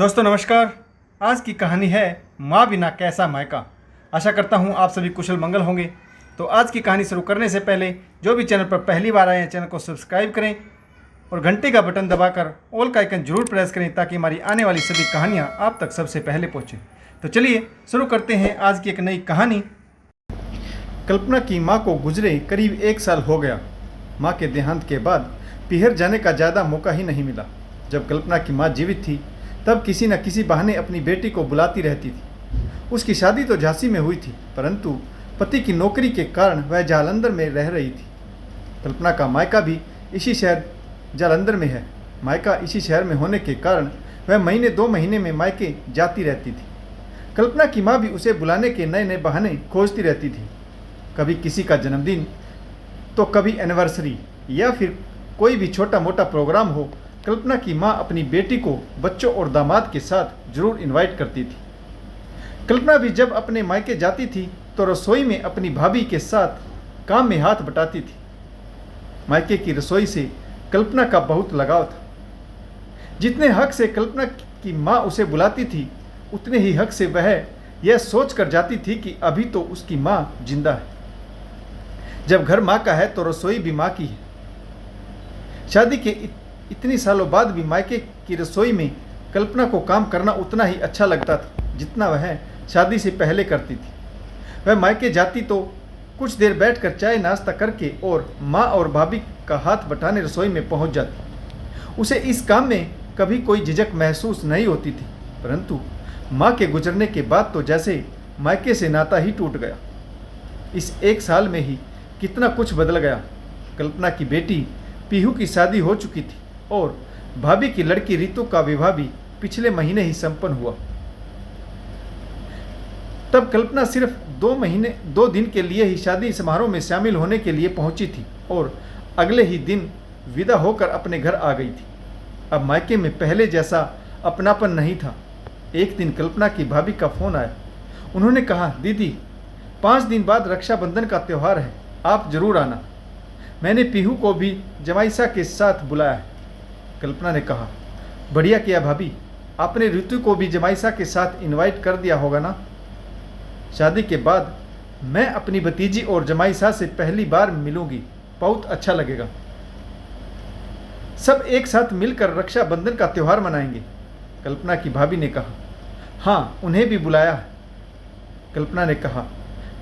दोस्तों नमस्कार। आज की कहानी है माँ बिना कैसा मायका। आशा करता हूँ आप सभी कुशल मंगल होंगे। तो आज की कहानी शुरू करने से पहले जो भी चैनल पर पहली बार आए हैं चैनल को सब्सक्राइब करें और घंटे का बटन दबाकर ऑल का आइकन जरूर प्रेस करें ताकि हमारी आने वाली सभी कहानियाँ आप तक सबसे पहले पहुँचें। तो चलिए शुरू करते हैं आज की एक नई कहानी। कल्पना की माँ को गुजरे करीब 1 साल हो गया। माँ के देहांत के बाद पीहर जाने का ज़्यादा मौका ही नहीं मिला। जब कल्पना की माँ जीवित थी तब किसी न किसी बहाने अपनी बेटी को बुलाती रहती थी। उसकी शादी तो झांसी में हुई थी, परंतु पति की नौकरी के कारण वह जालंधर में रह रही थी। कल्पना का मायका भी इसी शहर जालंधर में है। मायका इसी शहर में होने के कारण वह महीने 2 महीने में मायके जाती रहती थी। कल्पना की माँ भी उसे बुलाने के नए नए बहाने खोजती रहती थी। कभी किसी का जन्मदिन तो कभी एनिवर्सरी या फिर कोई भी छोटा मोटा प्रोग्राम हो, कल्पना की माँ अपनी बेटी को बच्चों और दामाद के साथ जरूर इनवाइट करती थी। कल्पना भी जब अपने मायके जाती थी तो रसोई में अपनी भाभी के साथ काम में हाथ बटाती थी। मायके की रसोई से कल्पना का बहुत लगाव था। जितने हक से कल्पना की माँ उसे बुलाती थी, उतने ही हक से वह यह सोच कर जाती थी कि अभी तो उसकी माँ जिंदा है। जब घर माँ का है तो रसोई भी माँ की है। शादी के इतनी सालों बाद भी मायके की रसोई में कल्पना को काम करना उतना ही अच्छा लगता था जितना वह शादी से पहले करती थी। वह मायके जाती तो कुछ देर बैठकर चाय नाश्ता करके और माँ और भाभी का हाथ बटाने रसोई में पहुंच जाती। उसे इस काम में कभी कोई झिझक महसूस नहीं होती थी, परंतु माँ के गुजरने के बाद तो जैसे मायके से नाता ही टूट गया। इस 1 साल में ही कितना कुछ बदल गया। कल्पना की बेटी पीहू की शादी हो चुकी थी और भाभी की लड़की रितु का विवाह भी पिछले महीने ही संपन्न हुआ। तब कल्पना सिर्फ 2 दिन के लिए ही शादी समारोह में शामिल होने के लिए पहुंची थी और अगले ही दिन विदा होकर अपने घर आ गई थी। अब मायके में पहले जैसा अपनापन नहीं था। एक दिन कल्पना की भाभी का फोन आया। उन्होंने कहा, दीदी 5 दिन बाद रक्षाबंधन का त्यौहार है, आप जरूर आना। मैंने पीहू को भी जमाईसा के साथ बुलाया है। कल्पना ने कहा, बढ़िया किया भाभी, आपने ऋतु को भी जमाईसा के साथ इनवाइट कर दिया होगा ना। शादी के बाद मैं अपनी भतीजी और जमाईसा से पहली बार मिलूंगी, बहुत अच्छा लगेगा। सब एक साथ मिलकर रक्षाबंधन का त्यौहार मनाएंगे। कल्पना की भाभी ने कहा, हाँ उन्हें भी बुलाया है। कल्पना ने कहा,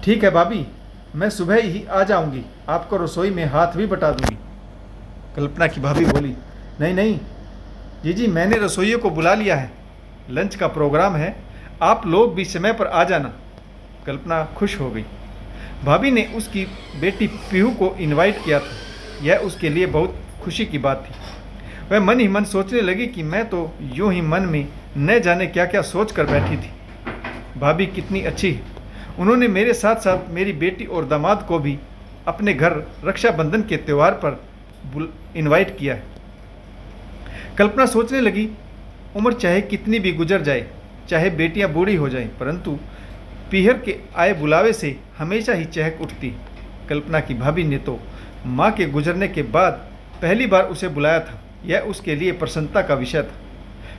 ठीक है भाभी, मैं सुबह ही आ जाऊंगी, आपको रसोई में हाथ भी बटा दूंगी। कल्पना की भाभी बोली, नहीं जीजी, मैंने रसोइयों को बुला लिया है, लंच का प्रोग्राम है, आप लोग भी समय पर आ जाना। कल्पना खुश हो गई। भाभी ने उसकी बेटी पीहू को इनवाइट किया था, यह उसके लिए बहुत खुशी की बात थी। वह मन ही मन सोचने लगी कि मैं तो यूं ही मन में न जाने क्या क्या सोच कर बैठी थी। भाभी कितनी अच्छी है, उन्होंने मेरे साथ साथ मेरी बेटी और दामाद को भी अपने घर रक्षाबंधन के त्यौहार पर इनवाइट किया है। कल्पना सोचने लगी, उम्र चाहे कितनी भी गुजर जाए, चाहे बेटियां बूढ़ी हो जाएं, परंतु पीहर के आए बुलावे से हमेशा ही चहक उठती। कल्पना की भाभी ने तो माँ के गुजरने के बाद पहली बार उसे बुलाया था। यह उसके लिए प्रसन्नता का विषय था,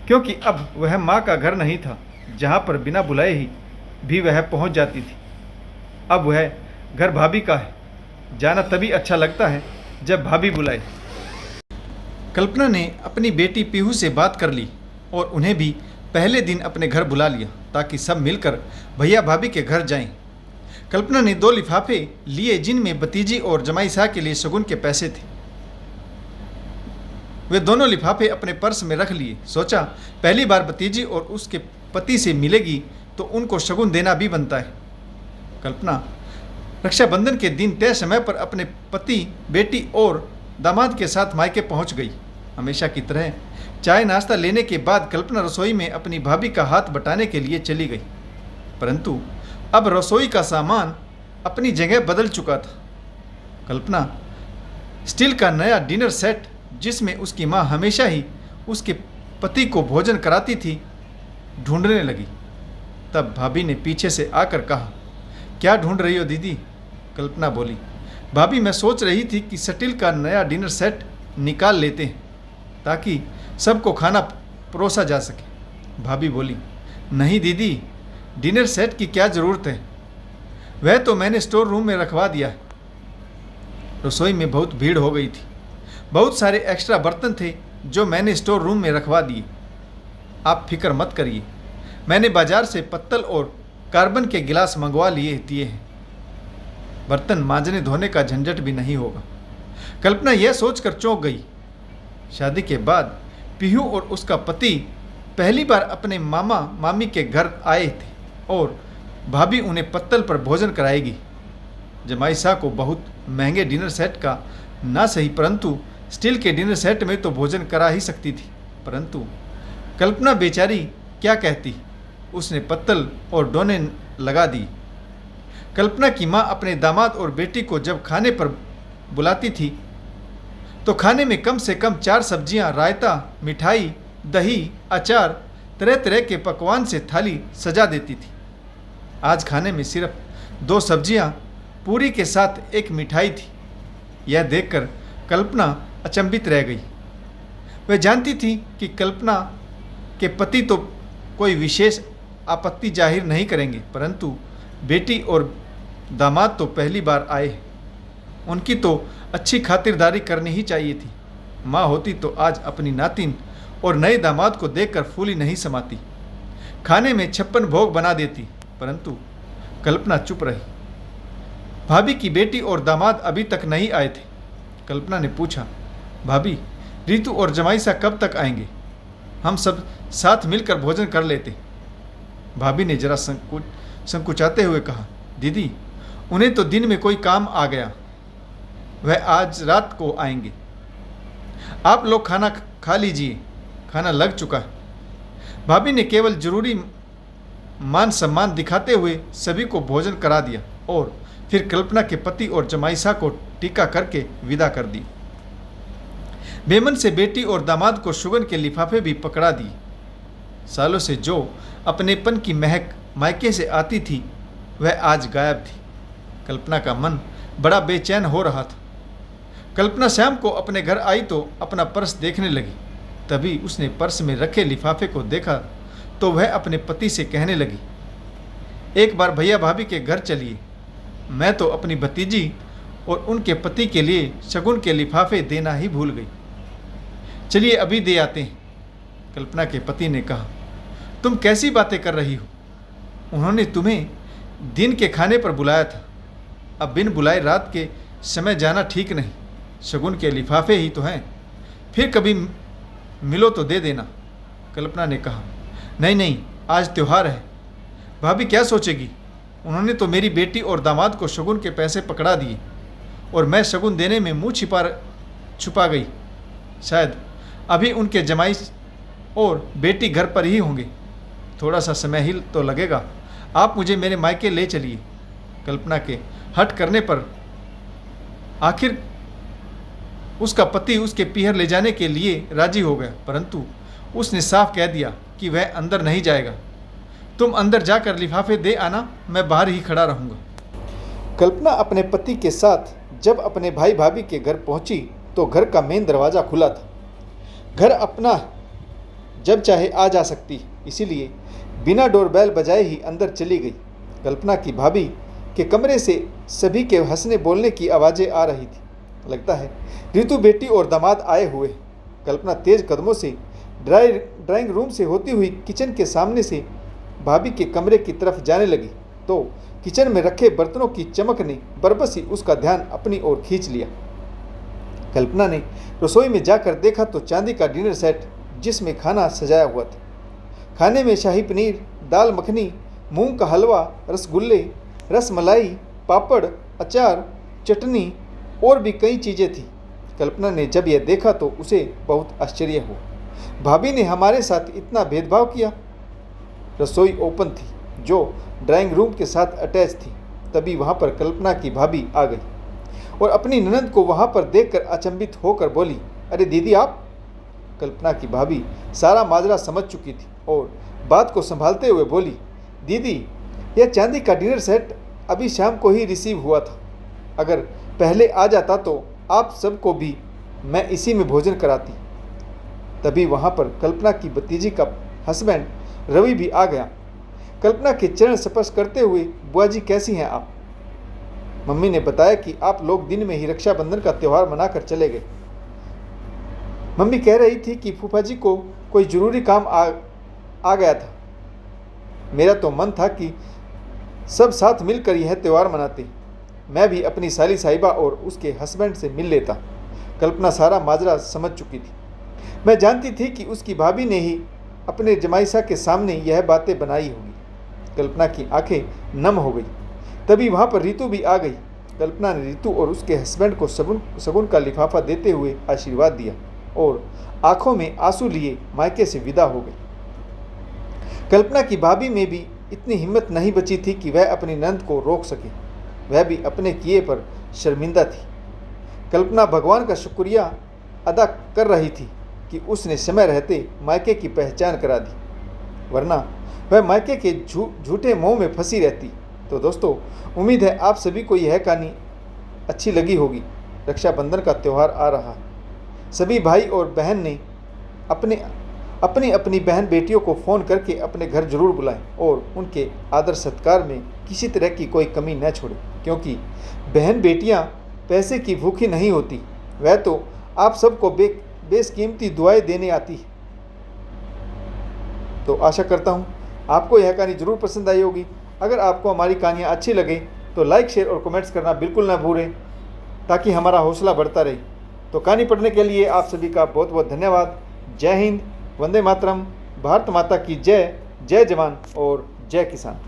क्योंकि अब वह माँ का घर नहीं था जहाँ पर बिना बुलाए ही भी वह पहुँच जाती थी। अब वह घर भाभी का है। जाना तभी अच्छा लगता है जब भाभी बुलाए। कल्पना ने अपनी बेटी पीहू से बात कर ली और उन्हें भी पहले दिन अपने घर बुला लिया ताकि सब मिलकर भैया भाभी के घर जाएं। कल्पना ने 2 लिफाफे लिए जिनमें भतीजी और जमाईसा के लिए शगुन के पैसे थे। वे दोनों लिफाफे अपने पर्स में रख लिए। सोचा पहली बार भतीजी और उसके पति से मिलेगी तो उनको शगुन देना भी बनता है। कल्पना रक्षाबंधन के दिन तय समय पर अपने पति, बेटी और दामाद के साथ मायके पहुंच गई। हमेशा की तरह चाय नाश्ता लेने के बाद कल्पना रसोई में अपनी भाभी का हाथ बटाने के लिए चली गई, परंतु अब रसोई का सामान अपनी जगह बदल चुका था। कल्पना स्टील का नया डिनर सेट, जिसमें उसकी माँ हमेशा ही उसके पति को भोजन कराती थी, ढूंढने लगी। तब भाभी ने पीछे से आकर कहा, क्या ढूंढ रही हो दीदी? कल्पना बोली, भाभी मैं सोच रही थी कि स्टील का नया डिनर सेट निकाल लेते हैं ताकि सबको खाना परोसा जा सके। भाभी बोली, नहीं दीदी, डिनर सेट की क्या ज़रूरत है, वह तो मैंने स्टोर रूम में रखवा दिया है। रसोई में बहुत भीड़ हो गई थी। बहुत सारे एक्स्ट्रा बर्तन थे जो मैंने स्टोर रूम में रखवा दिए। आप फिक्र मत करिए, मैंने बाजार से पत्तल और कार्बन के गिलास मंगवा दिए हैं। बर्तन मांजने धोने का झंझट भी नहीं होगा। कल्पना यह सोचकर चौंक गई। शादी के बाद पीहू और उसका पति पहली बार अपने मामा मामी के घर आए थे और भाभी उन्हें पत्तल पर भोजन कराएगी। जमाई शाह को बहुत महंगे डिनर सेट का ना सही परंतु स्टील के डिनर सेट में तो भोजन करा ही सकती थी। परंतु कल्पना बेचारी क्या कहती, उसने पत्तल और डोने लगा दी। कल्पना की माँ अपने दामाद और बेटी को जब खाने पर बुलाती थी तो खाने में कम से कम 4 सब्जियां, रायता, मिठाई, दही, अचार, तरह तरह के पकवान से थाली सजा देती थी। आज खाने में सिर्फ 2 सब्जियां, पूरी के साथ एक मिठाई थी। यह देखकर कल्पना अचंभित रह गई। वह जानती थी कि कल्पना के पति तो कोई विशेष आपत्ति जाहिर नहीं करेंगे, परंतु बेटी और दामाद तो पहली बार आए हैं। उनकी तो अच्छी खातिरदारी करनी ही चाहिए थी। माँ होती तो आज अपनी नातिन और नए दामाद को देखकर फूली नहीं समाती, खाने में 56 भोग बना देती, परंतु कल्पना चुप रही। भाभी की बेटी और दामाद अभी तक नहीं आए थे। कल्पना ने पूछा, भाभी, रीतू और जमाई सा कब तक आएंगे? हम सब साथ मिलकर भोजन कर लेते। भाभी ने जरा संकुचाते हुए कहा, दीदी, उन्हें तो दिन में कोई काम आ गया, वह आज रात को आएंगे। आप लोग खाना खा लीजिए, खाना लग चुका है। भाभी ने केवल जरूरी मान सम्मान दिखाते हुए सभी को भोजन करा दिया और फिर कल्पना के पति और जमाईसा को टीका करके विदा कर दी। बेमन से बेटी और दामाद को शुगन के लिफाफे भी पकड़ा दिए। सालों से जो अपनेपन की महक मायके से आती थी वह आज गायब थी। कल्पना का मन बड़ा बेचैन हो रहा था। कल्पना शाम को अपने घर आई तो अपना पर्स देखने लगी। तभी उसने पर्स में रखे लिफाफे को देखा तो वह अपने पति से कहने लगी, एक बार भैया भाभी के घर चलिए, मैं तो अपनी भतीजी और उनके पति के लिए शगुन के लिफाफे देना ही भूल गई। चलिए अभी दे आते हैं। कल्पना के पति ने कहा, तुम कैसी बातें कर रही हो? उन्होंने तुम्हें दिन के खाने पर बुलाया था, अब बिन बुलाए रात के समय जाना ठीक नहीं। शगुन के लिफाफे ही तो हैं, फिर कभी मिलो तो दे देना। कल्पना ने कहा, नहीं नहीं, आज त्योहार है, भाभी क्या सोचेगी? उन्होंने तो मेरी बेटी और दामाद को शगुन के पैसे पकड़ा दिए और मैं शगुन देने में मुंह छुपा गई। शायद अभी उनके जमाई और बेटी घर पर ही होंगे। थोड़ा सा समय ही तो लगेगा, आप मुझे मेरे मायके ले चलिए। कल्पना के हट करने पर आखिर उसका पति उसके पीहर ले जाने के लिए राजी हो गया, परंतु उसने साफ कह दिया कि वह अंदर नहीं जाएगा। तुम अंदर जाकर लिफाफे दे आना, मैं बाहर ही खड़ा रहूँगा। कल्पना अपने पति के साथ जब अपने भाई भाभी के घर पहुंची तो घर का मेन दरवाज़ा खुला था। घर अपना जब चाहे आ जा सकती, इसीलिए बिना डोरबेल बजाए ही अंदर चली गई। कल्पना की भाभी के कमरे से सभी के हंसने बोलने की आवाज़ें आ रही थी। लगता है ऋतु बेटी और दामाद आए हुए। कल्पना तेज कदमों से ड्राइंग रूम से होती हुई किचन के सामने से भाभी के कमरे की तरफ जाने लगी तो किचन में रखे बर्तनों की चमक ने बरबस ही उसका ध्यान अपनी ओर खींच लिया। कल्पना ने रसोई में जाकर देखा तो चांदी का डिनर सेट जिसमें खाना सजाया हुआ था। खाने में शाही पनीर, दाल मखनी, मूंग का हलवा, रसगुल्ले, रसमलाई, पापड़, अचार, चटनी और भी कई चीज़ें थी। कल्पना ने जब यह देखा तो उसे बहुत आश्चर्य हुआ। भाभी ने हमारे साथ इतना भेदभाव किया। रसोई ओपन थी जो ड्राइंग रूम के साथ अटैच थी। तभी वहाँ पर कल्पना की भाभी आ गई और अपनी ननद को वहाँ पर देखकर अचंभित होकर बोली, अरे दीदी आप? कल्पना की भाभी सारा माजरा समझ चुकी थी और बात को संभालते हुए बोली, दीदी यह चांदी का डिनर सेट अभी शाम को ही रिसीव हुआ था। अगर पहले आ जाता तो आप सबको भी मैं इसी में भोजन कराती। तभी वहाँ पर कल्पना की भतीजी का हस्बैंड रवि भी आ गया। कल्पना के चरण स्पर्श करते हुए, बुआ जी कैसी हैं आप? मम्मी ने बताया कि आप लोग दिन में ही रक्षाबंधन का त्यौहार मनाकर चले गए। मम्मी कह रही थी कि फूफा जी को कोई ज़रूरी काम आ गया था। मेरा तो मन था कि सब साथ मिलकर यह त्यौहार मनाते। मैं भी अपनी साली साहिबा और उसके हस्बैंड से मिल लेता। कल्पना सारा माजरा समझ चुकी थी। मैं जानती थी कि उसकी भाभी ने ही अपने जमाईसा के सामने यह बातें बनाई होगी। कल्पना की आंखें नम हो गई। तभी वहाँ पर रितु भी आ गई। कल्पना ने रितु और उसके हस्बैंड को सगुन का लिफाफा देते हुए आशीर्वाद दिया और आंखों में आंसू लिए मायके से विदा हो गई। कल्पना की भाभी में भी इतनी हिम्मत नहीं बची थी कि वह अपनी नंद को रोक सके। वह भी अपने किए पर शर्मिंदा थी। कल्पना भगवान का शुक्रिया अदा कर रही थी कि उसने समय रहते मायके की पहचान करा दी, वरना वह मायके के झूठे मोह में फंसी रहती। तो दोस्तों, उम्मीद है आप सभी को यह कहानी अच्छी लगी होगी। रक्षाबंधन का त्यौहार आ रहा है। सभी भाई और बहन ने अपनी अपनी बहन बेटियों को फ़ोन करके अपने घर जरूर बुलाएं और उनके आदर सत्कार में किसी तरह की कोई कमी न छोड़ें, क्योंकि बहन बेटियां पैसे की भूखी नहीं होती। वह तो आप सबको बेशकीमती दुआएं देने आती है। तो आशा करता हूँ आपको यह कहानी ज़रूर पसंद आई होगी। अगर आपको हमारी कहानियाँ अच्छी लगे तो लाइक, शेयर और कमेंट्स करना बिल्कुल ना भूलें, ताकि हमारा हौसला बढ़ता रहे। तो कहानी पढ़ने के लिए आप सभी का बहुत बहुत धन्यवाद। जय हिंद, वंदे मातरम, भारत माता की जय। जय जवान और जय किसान।